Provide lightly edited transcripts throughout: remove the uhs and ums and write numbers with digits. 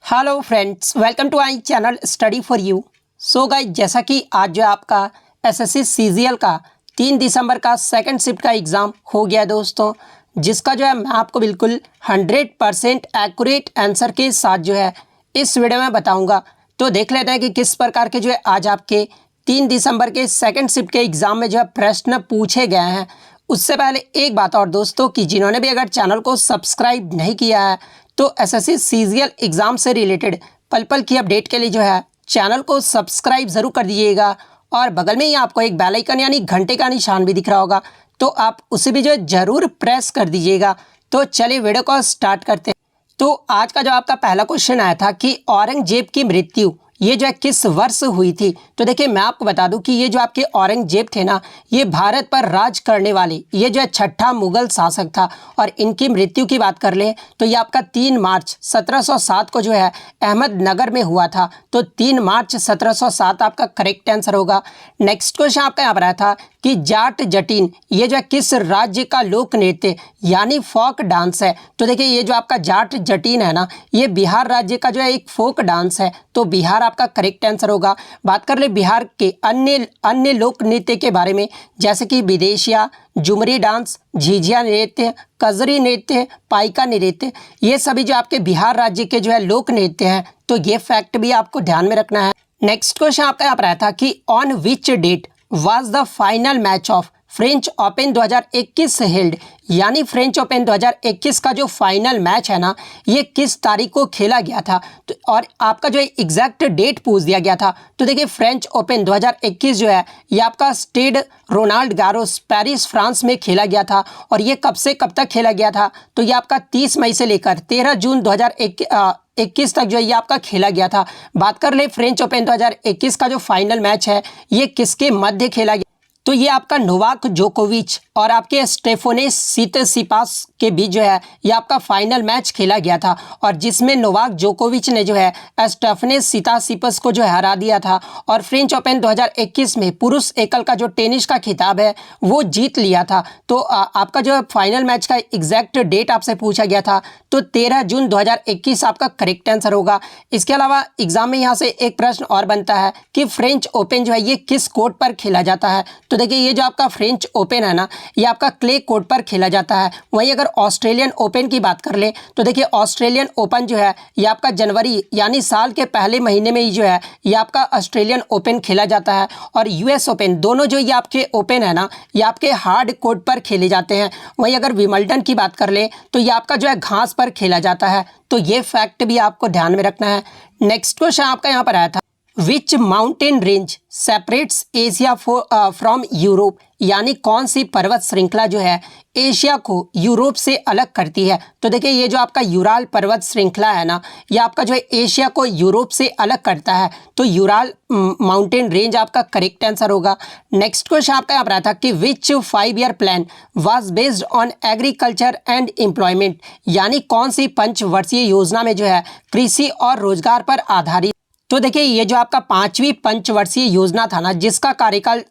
Hello friends, welcome to I channel study for you. So guys, जैसा कि आज जो आपका एसएससी सीजीएल का 3 दिसंबर का सेकंड शिफ्ट का एग्ज़ाम हो गया दोस्तों, जिसका जो है मैं आपको बिल्कुल 100% एक्यूरेट आंसर के साथ जो है इस वीडियो में बताऊंगा। तो देख लेते हैं कि किस प्रकार के जो है आज आपके 3 दिसंबर के सेकंड शिफ्ट के एग्ज़ाम में जो है प्रश्न पूछे गए हैं। उससे पहले एक बात और दोस्तों, कि जिन्होंने भी अगर चैनल को सब्सक्राइब नहीं किया है तो एसएससी सीजीएल एग्ज़ाम से रिलेटेड पल पल की अपडेट के लिए जो है चैनल को सब्सक्राइब ज़रूर कर दीजिएगा। और बगल में ही आपको एक बेल आइकन यानी घंटे का निशान भी दिख रहा होगा, तो आप उसे भी जो है ज़रूर प्रेस कर दीजिएगा। तो चलिए वीडियो को स्टार्ट करते हैं। तो आज का जो आपका पहला क्वेश्चन आया था कि औरंगजेब की मृत्यु ये जो है किस वर्ष हुई थी। तो देखिए, मैं आपको बता दूं कि ये जो आपके औरंगजेब थे ना, ये भारत पर राज करने वाले ये जो है छठा मुगल शासक था। और इनकी मृत्यु की बात कर लें तो ये आपका 3 मार्च 1707 को जो है अहमदनगर में हुआ था। तो 3 मार्च 1707 आपका करेक्ट आंसर होगा। नेक्स्ट क्वेश्चन आपका यहाँ पर आया था कि जाट जटिन ये जो है किस राज्य का लोक नृत्य यानी फोक डांस है। तो देखिए, ये जो आपका जाट जटिन है ना, ये बिहार राज्य का जो है एक फोक डांस है। तो बिहार आपका करेक्ट आंसर होगा। बात कर ले बिहार के अन्य लोक नृत्य के बारे में, जैसे कि विदेशिया, झुमरी डांस, झिझिया नृत्य, कजरी नृत्य, पाइका नृत्य, ये सभी जो आपके बिहार राज्य के जो है लोक नृत्य हैं। तो ये फैक्ट भी आपको ध्यान में रखना है। नेक्स्ट क्वेश्चन आपका यहाँ पर आया था कि on which date was the final match of French Open 2021 held, यानी फ्रेंच ओपन 2021 का जो फाइनल मैच है ना, ये किस तारीख को खेला गया था। तो और आपका जो एग्जैक्ट डेट पूछ दिया गया था। तो देखिए, फ्रेंच ओपन 2021 जो है ये आपका stade Roland Garros Paris France में खेला गया था। और ये कब से कब तक खेला गया था, तो ये आपका 30 मई से लेकर 13 जून 2021 तक जो है ये आपका खेला गया था। बात कर ले फ्रेंच ओपन 2021 का जो फाइनल मैच है ये किसके मध्य खेला गया, तो ये आपका नोवाक जोकोविच और आपके स्टेफोनेस सितसिपास के बीच जो है ये आपका फाइनल मैच खेला गया था। और जिसमें नोवाक जोकोविच ने जो है स्टेफोनेस सितसिपास को जो है हरा दिया था और फ्रेंच ओपन 2021 में पुरुष एकल का जो टेनिस का खिताब है वो जीत लिया था। तो आपका जो है फाइनल मैच का एग्जैक्ट डेट आपसे पूछा गया था, तो 13 जून 2021 आपका करेक्ट आंसर होगा। इसके अलावा एग्जाम में यहाँ से एक प्रश्न और बनता है कि फ्रेंच ओपन जो है ये किस कोर्ट पर खेला जाता है। तो देखिए, ये जो आपका फ्रेंच ओपन है ना, ये आपका क्ले कोर्ट पर खेला जाता है। वहीं अगर ऑस्ट्रेलियन ओपन की बात कर ले तो देखिए, ऑस्ट्रेलियन ओपन जो है ये आपका जनवरी यानी साल के पहले महीने में ही जो है ये आपका ऑस्ट्रेलियन ओपन खेला जाता है। और यूएस ओपन, दोनों जो ये आपके ओपन है ना, ये आपके हार्ड कोर्ट पर खेले जाते हैं। वहीं अगर विंबलडन की बात कर ले तो ये आपका जो है घास पर खेला जाता है। तो ये फैक्ट भी आपको ध्यान में रखना है। नेक्स्ट क्वेश्चन आपका यहाँ पर आया था, which mountain range separates Asia from Europe, यानी कौन सी पर्वत श्रृंखला जो है एशिया को यूरोप से अलग करती है। तो देखिए, ये जो आपका यूराल पर्वत श्रृंखला है ना, ये आपका जो है एशिया को यूरोप से अलग करता है। तो यूराल माउंटेन रेंज आपका करेक्ट आंसर होगा। नेक्स्ट क्वेश्चन आपका यहाँ पर आया था कि विच 5 year plan was based on agriculture and employment, यानी कौन सी पंचवर्षीय योजना में जो है कृषि और रोजगार पर आधारित। तो देखिए, ये जो आपका 5वीं पंचवर्षीय योजना था ना, जिसका कार्यकाल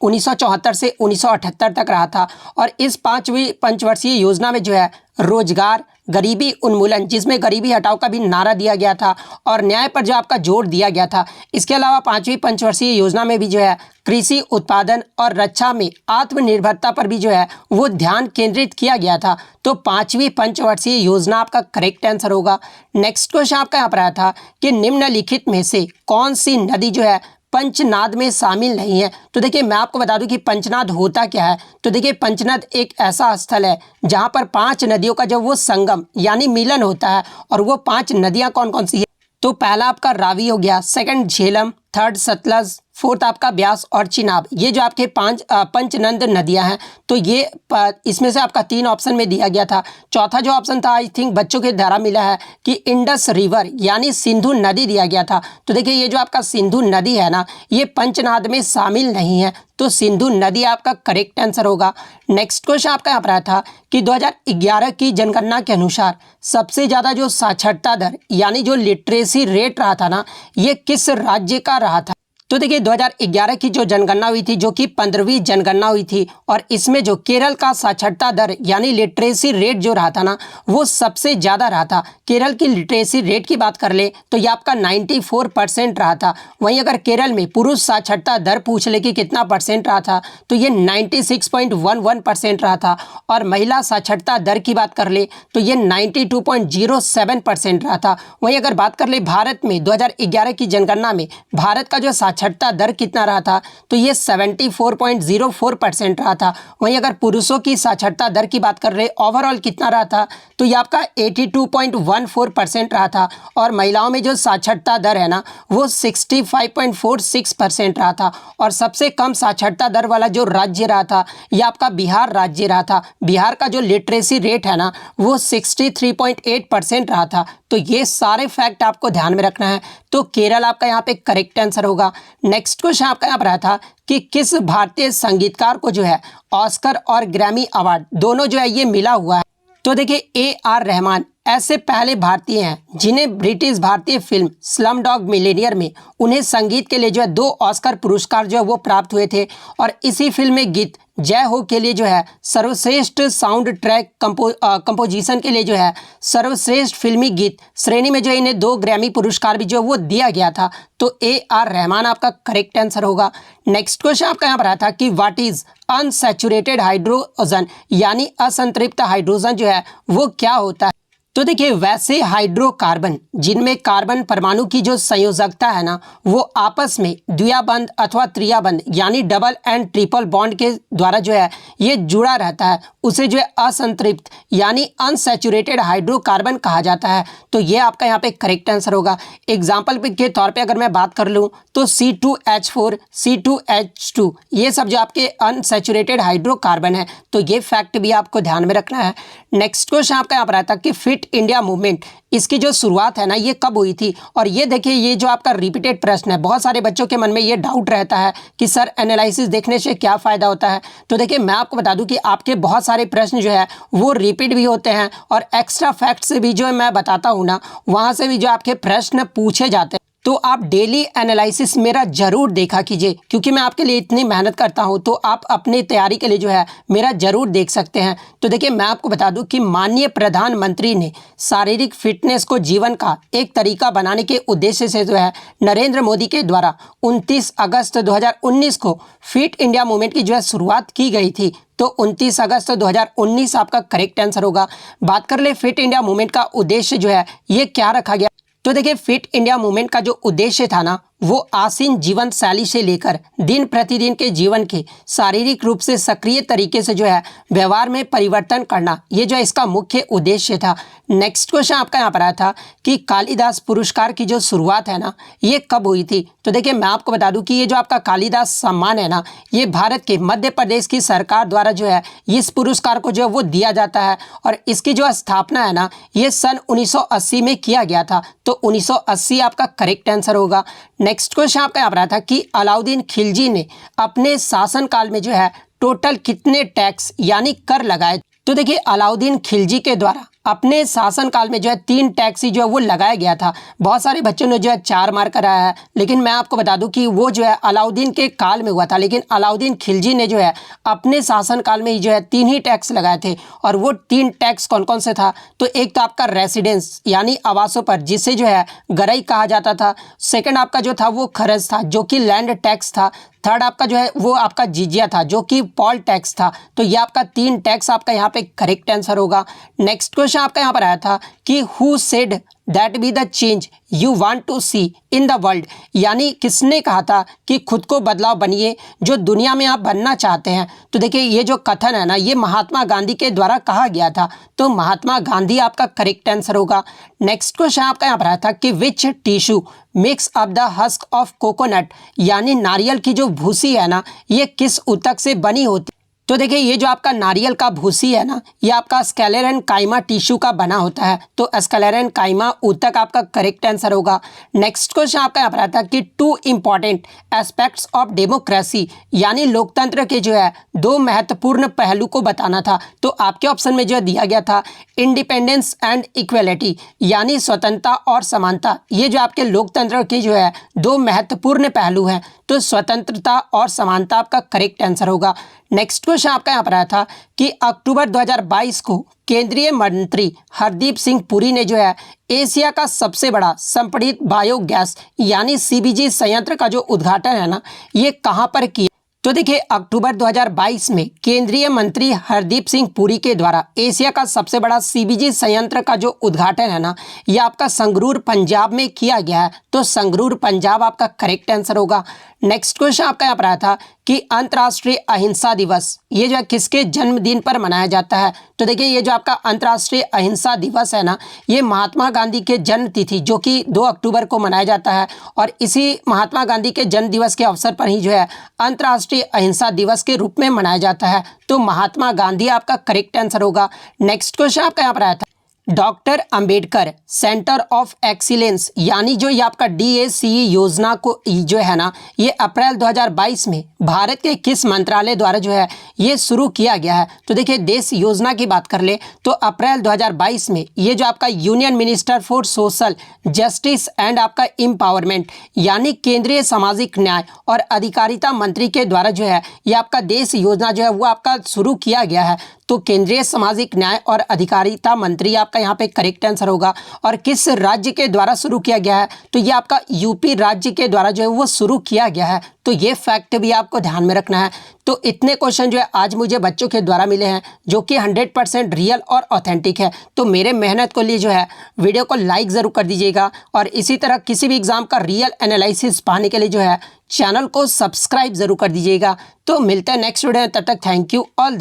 1974 से 1978 तक रहा था। और इस 5वीं पंचवर्षीय योजना में जो है रोजगार, गरीबी उन्मूलन, जिसमें गरीबी हटाओ का भी नारा दिया गया था, और न्याय पर जो आपका जोर दिया गया था। इसके अलावा 5वीं पंचवर्षीय योजना में भी जो है कृषि उत्पादन और रक्षा में आत्मनिर्भरता पर भी जो है वो ध्यान केंद्रित किया गया था। तो 5वीं पंचवर्षीय योजना आपका करेक्ट आंसर होगा। नेक्स्ट क्वेश्चन आपका यहाँ पर आया था कि निम्नलिखित में से कौन सी नदी जो है पंचनाद में शामिल नहीं है। तो देखिए, मैं आपको बता दूं कि पंचनाद होता क्या है। तो देखिए, पंचनाद एक ऐसा स्थल है जहां पर 5 नदियों का जब वो संगम यानी मिलन होता है। और वो 5 नदियां कौन कौन सी है, तो पहला आपका रावी हो गया, second Jhelum, third Sutlej, fourth आपका ब्यास और चिनाब। ये जो आपके 5 पंचनंद नदियां हैं। तो ये इसमें से आपका 3 ऑप्शन में दिया गया था। चौथा जो ऑप्शन था, आई थिंक बच्चों के द्वारा मिला है कि इंडस रिवर यानी सिंधु नदी दिया गया था। तो देखिए, ये जो आपका सिंधु नदी है ना, ये पंचनाद में शामिल नहीं है। तो सिंधु नदी आपका करेक्ट आंसर होगा। नेक्स्ट क्वेश्चन आपका यहाँ पर आया था कि 2011 की जनगणना के अनुसार सबसे ज़्यादा जो साक्षरता दर यानी जो लिटरेसी रेट रहा था ना, ये किस राज्य का रहा था। तो देखिए 2011 की जो जनगणना हुई थी, जो कि 15वीं जनगणना हुई थी, और इसमें जो केरल का साक्षरता दर यानी लिटरेसी रेट जो रहा था ना, वो सबसे ज़्यादा रहा था। केरल की लिटरेसी रेट की बात कर ले तो ये आपका 94% रहा था। वहीं अगर केरल में पुरुष साक्षरता दर पूछ ले कि कितना परसेंट रहा था, तो ये 96.11% रहा था। और महिला साक्षरता दर की बात कर ले तो ये 92.07% रहा था। वहीं अगर बात कर ले भारत में 2011 की जनगणना में भारत का जो साक्षरता दर कितना रहा था, तो ये 74.04% रहा था। वहीं अगर पुरुषों की साक्षरता दर की बात कर रहे ओवरऑल कितना रहा था, तो ये आपका 82.14% रहा था। और महिलाओं में जो साक्षरता दर है ना, वो 65.46% रहा था। और सबसे कम साक्षरता दर वाला जो राज्य रहा था, ये आपका बिहार राज्य रहा था। बिहार का जो लिटरेसी रेट है ना, वो 63.8% रहा था। तो ये सारे फैक्ट आपको ध्यान में रखना है। तो केरल आपका यहाँ पे करेक्ट आंसर होगा। नेक्स्ट क्वेश्चन आपका यहाँ पर रहा था कि किस भारतीय संगीतकार को जो है ऑस्कर और ग्रैमी अवार्ड दोनों जो है ये मिला हुआ है। तो देखिए AR रहमान ऐसे पहले भारतीय हैं जिन्हें ब्रिटिश भारतीय फिल्म स्लम डॉग मिलियनेयर में उन्हें संगीत के लिए जो है 2 ऑस्कर पुरस्कार जो है वो प्राप्त हुए थे। और इसी फिल्म में गीत जय हो के लिए जो है सर्वश्रेष्ठ साउंड ट्रैक कंपोजिशन के लिए जो है सर्वश्रेष्ठ फिल्मी गीत श्रेणी में जो इन्हें 2 ग्रैमी पुरस्कार भी जो वो दिया गया था। तो AR रहमान आपका करेक्ट आंसर होगा। नेक्स्ट क्वेश्चन आपका यहाँ पर आया था कि व्हाट इज अनसैचुरेटेड हाइड्रोजन यानी असंतृप्त हाइड्रोजन जो है वो क्या होता है। तो देखिए वैसे हाइड्रोकार्बन जिनमें कार्बन परमाणु की जो संयोजकता है ना, वो आपस में द्विबंध अथवा त्रिबंध यानी डबल एंड ट्रिपल बॉन्ड के द्वारा जो है ये जुड़ा रहता है, उसे जो है असंतृप्त यानी अनसैचुरेटेड हाइड्रोकार्बन कहा जाता है। तो ये आपका यहाँ पे करेक्ट आंसर होगा। एग्जाम्पल के तौर पे अगर मैं बात कर लूँ तो C2H4 C2H2 ये सब जो आपके अनसैचुरेटेड हाइड्रोकार्बन है। तो ये फैक्ट भी आपको ध्यान में रखना है। नेक्स्ट क्वेश्चन आपका यहाँ पर आता है कि फिट इंडिया मूवमेंट इसकी जो शुरुआत है ना, ये कब हुई थी। और ये देखिए ये जो आपका रिपीटेड प्रश्न है, बहुत सारे बच्चों के मन में ये डाउट रहता है कि सर एनालिसिस देखने से क्या फ़ायदा होता है। तो देखिए मैं आपको बता दूं कि आपके बहुत सारे प्रश्न जो है वो रिपीट भी होते हैं और एक्स्ट्रा फैक्ट से भी जो मैं बताता हूँ ना, वहाँ से भी जो आपके प्रश्न पूछे जाते हैं। तो आप डेली एनालिसिस मेरा ज़रूर देखा कीजिए, क्योंकि मैं आपके लिए इतनी मेहनत करता हूं, तो आप अपनी तैयारी के लिए जो है मेरा ज़रूर देख सकते हैं। तो देखिए मैं आपको बता दूं कि माननीय प्रधानमंत्री ने शारीरिक फिटनेस को जीवन का एक तरीका बनाने के उद्देश्य से जो है नरेंद्र मोदी के द्वारा 29 अगस्त 2019 को फिट इंडिया मूवमेंट की जो है शुरुआत की गई थी। तो 29 अगस्त 2019 आपका करेक्ट आंसर होगा। बात कर ले फिट इंडिया मूवमेंट का उद्देश्य जो है ये क्या रखा गया। तो देखिए फिट इंडिया मूवमेंट का जो उद्देश्य था ना, वो आसीन जीवन शैली से लेकर दिन प्रतिदिन के जीवन के शारीरिक रूप से सक्रिय तरीके से जो है व्यवहार में परिवर्तन करना, ये जो है इसका मुख्य उद्देश्य था। नेक्स्ट क्वेश्चन आपका यहाँ पर आया था कि कालिदास पुरस्कार की जो शुरुआत है ना, ये कब हुई थी। तो देखिए मैं आपको बता दूं कि ये जो आपका कालिदास सम्मान है ना, ये भारत के मध्य प्रदेश की सरकार द्वारा जो है इस पुरस्कार को जो है वो दिया जाता है। और इसकी जो स्थापना है ना, ये सन 1980 में किया गया था। तो 1980 आपका करेक्ट आंसर होगा। नेक्स्ट क्वेश्चन आपका यहाँ पर आया था कि अलाउद्दीन खिलजी ने अपने शासनकाल में जो है टोटल कितने टैक्स यानी कर लगाए। तो देखिए अलाउद्दीन खिलजी के द्वारा अपने शासनकाल में जो है 3 टैक्स जो है वो लगाया गया था। बहुत सारे बच्चों ने जो है 4 मार्क कराया है, लेकिन मैं आपको बता दूं कि वो जो है अलाउद्दीन के काल में हुआ था। लेकिन अलाउद्दीन खिलजी ने जो है अपने शासनकाल में ही जो है 3 ही टैक्स लगाए थे। और वो 3 टैक्स कौन कौन से था। तो एक तो आपका रेसिडेंस यानी आवासों पर, जिसे जो है गरई कहा जाता था। सेकेंड आपका जो था वो खरज था, जो कि लैंड टैक्स था। थर्ड आपका जो है वो आपका जिजिया था, जो कि पॉल टैक्स था। तो ये आपका 3 टैक्स आपका यहाँ पे करेक्ट आंसर होगा। नेक्स्ट क्वेश्चन आपका यहाँ पर आया था कि who said that be the change you want to see in the world, यानी किसने कहा था कि खुद को बदलाव बनिए जो दुनिया में आप बनना चाहते हैं। तो देखिए ये जो कथन है ना, ये महात्मा गांधी के द्वारा कहा गया था। तो महात्मा गांधी आपका करेक्ट आंसर होगा। नेक्स्ट क्वेश्चन आपका यहाँ पर आया था कि which tissue mix up the husk of coconut, यानी नारियल की जो भूसी है ना, ये किस ऊतक से बनी होती। तो देखिए ये जो आपका नारियल का भूसी है ना, ये आपका स्क्लेरेन काइमा टिश्यू का बना होता है, तो स्क्लेरेन काइमा ऊतक आपका करेक्ट आंसर होगा। नेक्स्ट क्वेश्चन आपका यहाँ पर आता है कि 2 इंपॉर्टेंट एस्पेक्ट्स ऑफ डेमोक्रेसी, यानी लोकतंत्र के जो है 2 महत्वपूर्ण पहलू को बताना था। तो आपके ऑप्शन में जो दिया गया था इंडिपेंडेंस एंड इक्वेलिटी, यानी स्वतंत्रता और समानता। ये जो आपके लोकतंत्र के जो है 2 महत्वपूर्ण पहलू हैं, तो स्वतंत्रता और समानता आपका करेक्ट आंसर होगा। नेक्स्ट क्वेश्चन आपका यहाँ पर आया था कि अक्टूबर 2022 को केंद्रीय मंत्री हरदीप सिंह पुरी ने जो है एशिया का सबसे बड़ा संपीड़ित बायोगैस यानी सीबीजी संयंत्र का जो उद्घाटन है ना, ये कहाँ पर किया। तो देखिए अक्टूबर 2022 में केंद्रीय मंत्री हरदीप सिंह पुरी के द्वारा एशिया का सबसे बड़ा सीबीजी संयंत्र का जो उद्घाटन है ना, ये आपका संगरूर पंजाब में किया गया है, तो संगरूर पंजाब आपका करेक्ट आंसर होगा। नेक्स्ट क्वेश्चन आपका यहाँ पर आया था कि अंतर्राष्ट्रीय अहिंसा दिवस ये जो है किसके जन्मदिन पर मनाया जाता है। तो देखिए ये जो आपका अंतर्राष्ट्रीय अहिंसा दिवस है ना, ये महात्मा गांधी के जन्म तिथि जो कि 2 अक्टूबर को मनाया जाता है, और इसी महात्मा गांधी के जन्म दिवस के अवसर पर ही जो है अंतर्राष्ट्रीय अहिंसा दिवस के रूप में मनाया जाता है, तो महात्मा गांधी आपका करेक्ट आंसर होगा। नेक्स्ट क्वेश्चन आपका यहाँ पर आया था doctor Ambedkar centre of excellence, यानी जो ये आपका DACE योजना को जो है ना, ये अप्रैल 2022 में भारत के किस मंत्रालय द्वारा जो है ये शुरू किया गया है। तो देखिए देश योजना की बात कर ले तो अप्रैल 2022 में ये जो आपका union minister for social justice and आपका एम्पावरमेंट, यानी केंद्रीय सामाजिक न्याय और अधिकारिता मंत्री के द्वारा जो है ये आपका देश योजना जो है वो आपका शुरू किया गया है, तो केंद्रीय सामाजिक न्याय और अधिकारिता मंत्री आपका यहाँ पे करेक्ट आंसर होगा। और किस राज्य के द्वारा शुरू किया गया है, तो ये आपका यूपी राज्य के द्वारा जो है वो शुरू किया गया है, तो ये फैक्ट भी आपको ध्यान में रखना है। तो इतने क्वेश्चन जो है आज मुझे बच्चों के द्वारा मिले हैं जो कि 100% रियल और ऑथेंटिक है, तो मेरे मेहनत को लिए जो है वीडियो को लाइक ज़रूर कर दीजिएगा, और इसी तरह किसी भी एग्जाम का रियल एनालिसिस पाने के लिए जो है चैनल को सब्सक्राइब ज़रूर कर दीजिएगा। तो मिलते हैं नेक्स्ट वीडियो में, तब तक थैंक यू ऑल।